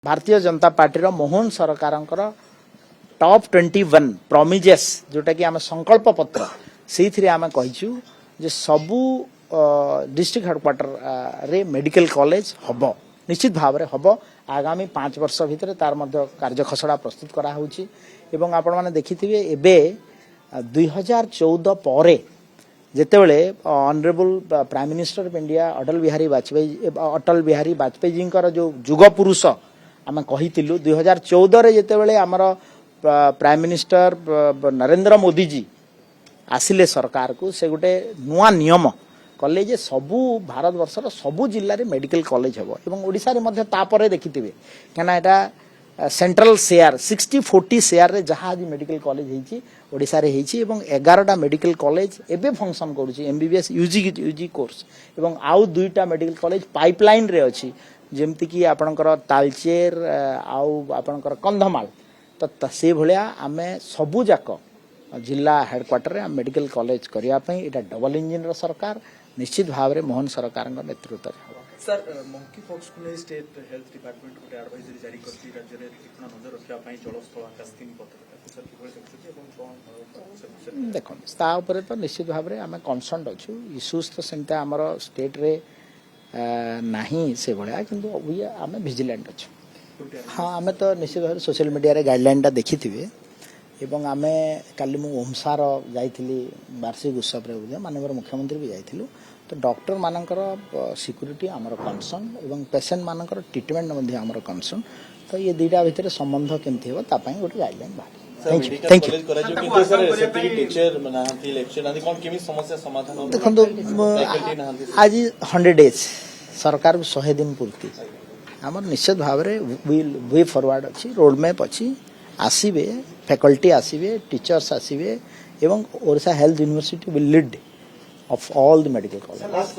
Bharatiya Janata party Mohan सरकार top 21 प्रोमिजेस जोटा कि आम संकल्प पत्र से आम कहीचु जे सबू डिस्ट्रिक्ट हेडक्वार्टर रे मेडिकल कॉलेज हम निश्चित भाव में हम आगामी 5 वर्ष भितर तार कार्य खसड़ा प्रस्तुत करा होउची एवं आपण माने देखिथिबे एबे 2014 परे जेतेबेले honourable prime minister of India Atal Bihari Vajpayee ji जो जुग पुरुष आम कहीतिलु 2014 रे जेतेबेले आमर प्राइम मिनिस्टर नरेंद्र मोदी जी आसिले सरकार को से गोटे नुआ नियम कले जे सबू भारत वर्षर सबू जिल्ला रे मेडिकल कॉलेज हेबो एवं ओडिसा रे मध्ये तापरे देखिथिबे केना एटा सेंट्रल शेयर 60-40 शेयर रे जहाँ आज मेडिकल कॉलेज हेची ओडिसा रे हेची एवं 11टा मेडिकल कॉलेज एबे फंक्शन करूची एमबीबीएस यूजी कोर्स एवं आउ 2टा मेडिकल कॉलेज पाइपलाइन रे अछि जेमति कि आपनकर तालचेर आउ आपनकर कंधमाल तो से भलिया आमे सबु जाक जिला हेडक्वार्टर रे मेडिकल कॉलेज करिया पई एटा डबल इंजिन रो सरकार निश्चित भाव रे मोहन सरकार नेतृत्व सर मंकी पॉक्स को स्टेट हेल्थ डिपार्टमेंट को एडवाइजरी जारी करती राज्य रे तीक्ष्ण नजर रखिया पई जलस्थल आकाश 3 पत्र सर किबो देखुची एवं कोन देखो ता ऊपर तो निश्चित भाव रे आमे कंसर्न अछु इश्यूज तो सेंता हमर स्टेट रे नाही से भलिया किंतु आमे विजिलेंट अछु हाँ आमे तो निश्चित भाव सोशल मीडिया रे गाइडलाइन टा देखिथिबे एवं आमे काली मु ओमसार जाइथिली वार्षिक उत्सव रे माननीय मुख्यमंत्री भी जाइथिलु तो डॉक्टर मानकर सिक्यूरीटी आमर कंसर्न एवं पेशेंट मानकर ट्रीटमेंट मध्ये आमर कंसर्न तो ये दुईटा भितर संबंध केमथि हेबो ता पई गोटे गाइडलाइन बाहर थैंक यू किंतु सर सेति टीचर नाहंती लेक्चर नाहंती कोन केमी समस्या समाधान देखो आज 100 डेज सरकार 100 दिन पूर्ति आमर निश्चित भाव रे वे फॉरवर्ड अछि रोड मैप अछि आसीबे फैकल्टी आसीबे टीचर्स आसीबे एवं Odisha health university will lead of all the medical colleges.